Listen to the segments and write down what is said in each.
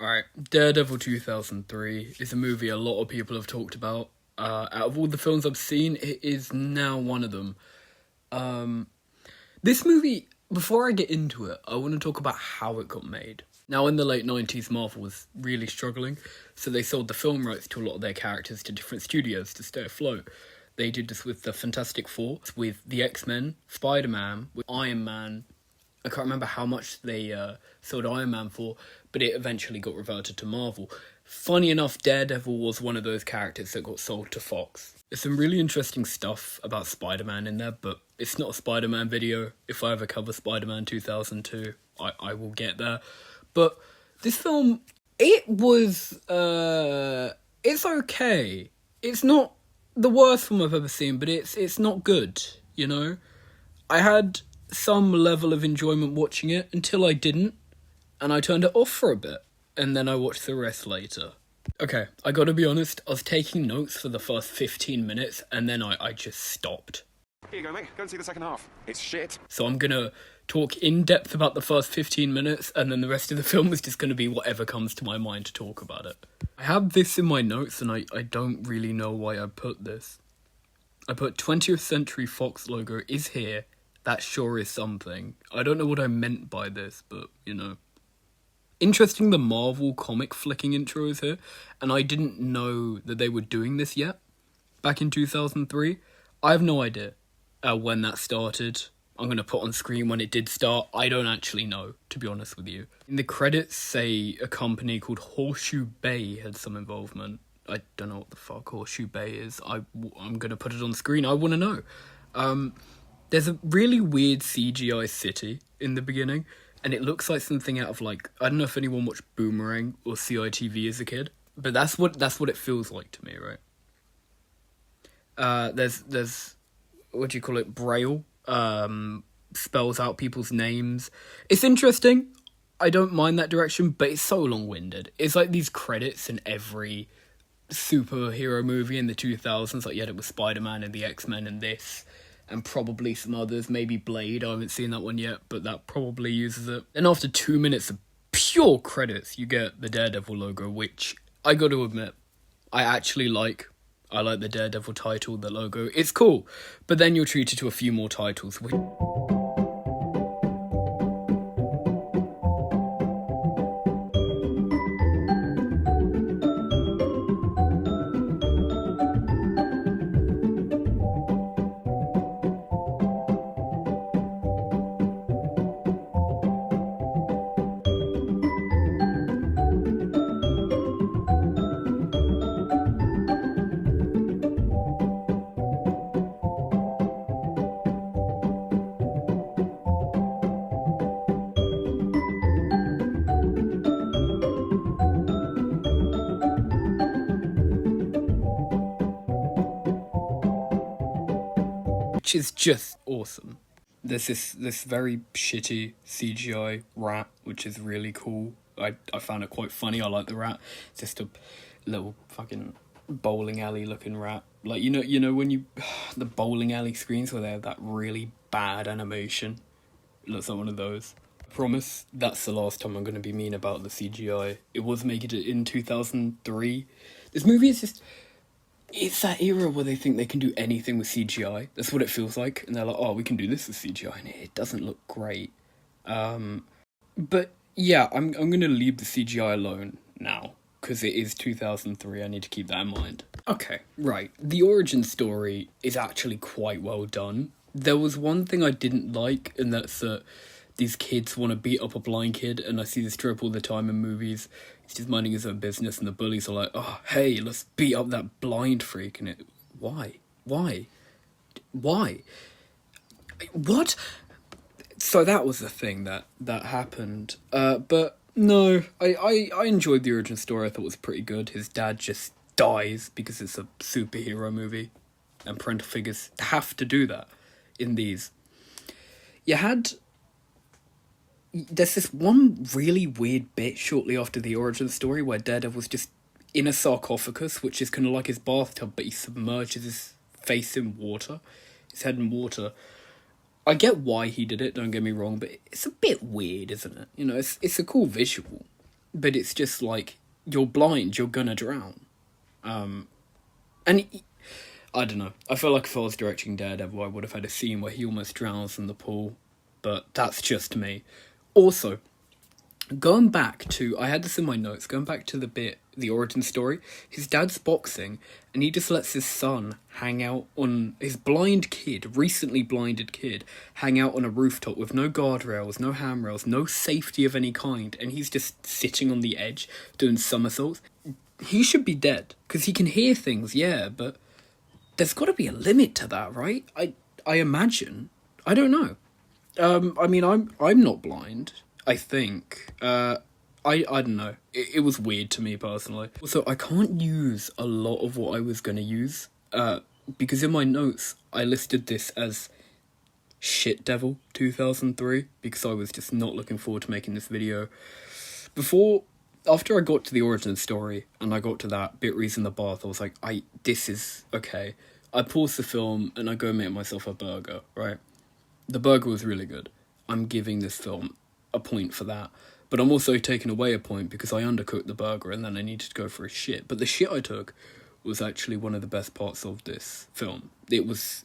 Alright, Daredevil 2003 is a movie a lot of people have talked about. Out of all the films I've seen, it is now one of them. This movie, before I get into it, I want to talk about how it got made. Now, in the late 90s, Marvel was really struggling, so they sold the film rights to a lot of their characters to different studios to stay afloat. They did this with the Fantastic Four, with the X-Men, Spider-Man, with Iron Man. I can't remember how much they sold Iron Man for, but it eventually got reverted to Marvel. Funny enough, Daredevil was one of those characters that got sold to Fox. There's some really interesting stuff about Spider-Man in there, but it's not a Spider-Man video. If I ever cover Spider-Man 2002, I will get there. But this film, it was, it's okay. It's not the worst film I've ever seen, but it's not good, you know? I had some level of enjoyment watching it until I didn't, and I turned it off for a bit, and then I watched the rest later. Okay, I gotta be honest, I was taking notes for the first 15 minutes, and then I just stopped. Here you go, mate. Go and see the second half. It's shit. So I'm gonna talk in depth about the first 15 minutes, and then the rest of the film is just gonna be whatever comes to my mind to talk about it. I have this in my notes, and I don't really know why I put this. I put 20th Century Fox logo is here. That sure is something. I don't know what I meant by this, but, you know. Interesting, the Marvel comic flicking intro is here, and I didn't know that they were doing this yet. Back in 2003. I have no idea when that started. I'm going to put on screen when it did start. I don't actually know, to be honest with you. In the credits say a company called Horseshoe Bay had some involvement. I don't know what the fuck Horseshoe Bay is. I'm going to put it on screen. I want to know. There's a really weird CGI city in the beginning, and it looks like something out of, like, I don't know if anyone watched Boomerang or CITV as a kid, but that's what it feels like to me, right? There's what do you call it? Braille. Spells out people's names. It's interesting. I don't mind that direction, but it's so long-winded. It's like these credits in every superhero movie in the 2000s. Like, you had it with Spider-Man and the X-Men and this, and probably some others, maybe Blade, I haven't seen that one yet, but that probably uses it. And after 2 minutes of pure credits, you get the Daredevil logo, which, I got to admit, I actually like. I like the Daredevil title, the logo, it's cool. But then you're treated to a few more titles, which... which is just awesome. There's this very shitty CGI rat, which is really cool. I found it quite funny. I like the rat. It's just a little fucking bowling alley looking rat. Like, you know when you... the bowling alley screens where they have that really bad animation. It looks like one of those. I promise that's the last time I'm going to be mean about the CGI. It was making it in 2003. This movie is just... It's that era where they think they can do anything with CGI. That's what it feels like. And they're like, oh, we can do this with CGI. And it doesn't look great. But yeah, I'm going to leave the CGI alone now. Because it is 2003. I need to keep that in mind. Okay, right. The origin story is actually quite well done. There was one thing I didn't like, and that's that these kids want to beat up a blind kid. And I see this trope all the time in movies. He's just minding his own business, and the bullies are like, oh, hey, let's beat up that blind freak. And it, why? What? So that was the thing that happened. But no, I enjoyed the origin story. I thought it was pretty good. His dad just dies because it's a superhero movie, and parental figures have to do that in these. There's this one really weird bit shortly after the origin story where Daredevil's just in a sarcophagus, which is kind of like his bathtub, but he submerges his face in water, his head in water. I get why he did it, don't get me wrong, but it's a bit weird, isn't it? You know, it's a cool visual. but it's just like, you're blind, you're gonna drown. And I don't know. I feel like if I was directing Daredevil, I would have had a scene where he almost drowns in the pool, but that's just me. Also, going back to, I had this in my notes, going back to the origin story, his dad's boxing, and he just lets his son hang out on, his recently blinded kid, hang out on a rooftop with no guardrails, no handrails, no safety of any kind, and he's just sitting on the edge, doing somersaults. He should be dead, because he can hear things, yeah, but there's got to be a limit to that, right? I imagine. I don't know. I mean, I'm not blind, I think. I don't know. It was weird to me, personally. Also, I can't use a lot of what I was going to use, because in my notes, I listed this as Shit Devil 2003, because I was just not looking forward to making this video. After I got to the origin story, and I got to that Bitrees in the bath, I was like, this is okay. I paused the film, and I go make myself a burger, right? The burger was really good. I'm giving this film a point for that. But I'm also taking away a point because I undercooked the burger and then I needed to go for a shit. But the shit I took was actually one of the best parts of this film. It was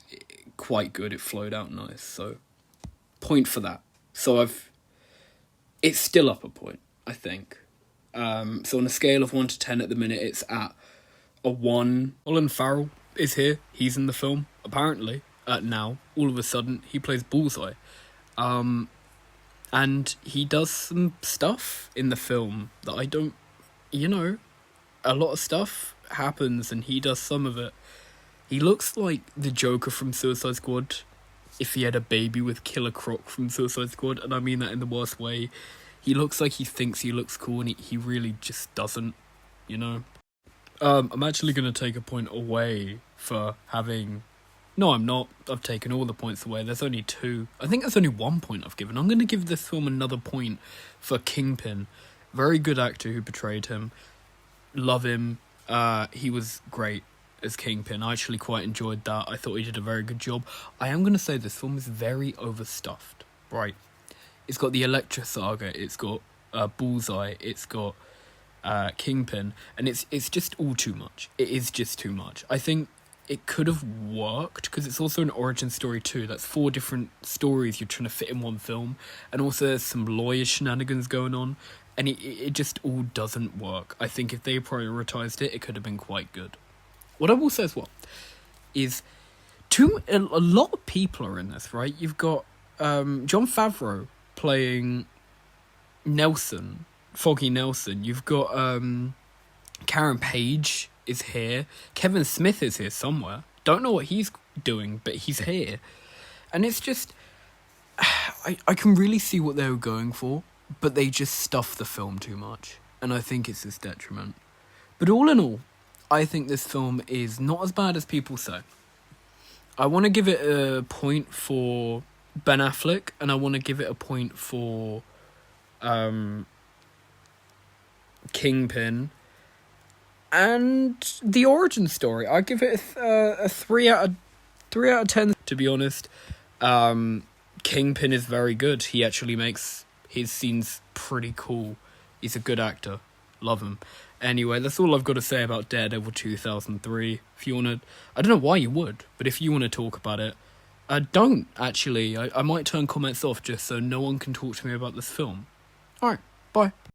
quite good. It flowed out nice. So, point for that. So it's still up a point, I think. So on a scale of 1 to 10 at the minute, it's at a 1. Colin Farrell is here. He's in the film, apparently. Now, all of a sudden, he plays Bullseye. And he does some stuff in the film that I don't... a lot of stuff happens and he does some of it. He looks like the Joker from Suicide Squad if he had a baby with Killer Croc from Suicide Squad, and I mean that in the worst way. He looks like he thinks he looks cool and he really just doesn't, I'm actually going to take a point away for having... No, I'm not. I've taken all the points away. There's only 2. I think there's only 1 point I've given. I'm going to give this film another point for Kingpin. Very good actor who portrayed him. Love him. He was great as Kingpin. I actually quite enjoyed that. I thought he did a very good job. I am going to say this film is very overstuffed. Right. It's got the Elektra saga. It's got Bullseye. It's got Kingpin. And it's just all too much. It is just too much. I think it could have worked, because it's also an origin story too. That's 4 different stories you're trying to fit in one film. And also there's some lawyer shenanigans going on. And it just all doesn't work. I think if they prioritised it, it could have been quite good. What I will say as well is a lot of people are in this, right? You've got Jon Favreau playing Nelson, Foggy Nelson. You've got Karen Page is here. Kevin Smith is here somewhere. Don't know what he's doing, but he's here. And it's just... I can really see what they were going for, but they just stuffed the film too much. And I think it's his detriment. But all in all, I think this film is not as bad as people say. I want to give it a point for Ben Affleck, and I want to give it a point for Kingpin. And the origin story, I give it a 3 out of 10. To be honest, Kingpin is very good. He actually makes his scenes pretty cool. He's a good actor. Love him. Anyway, that's all I've got to say about Daredevil 2003. If you want to... I don't know why you would, but if you want to talk about it, don't, actually. I might turn comments off just so no one can talk to me about this film. Alright, bye.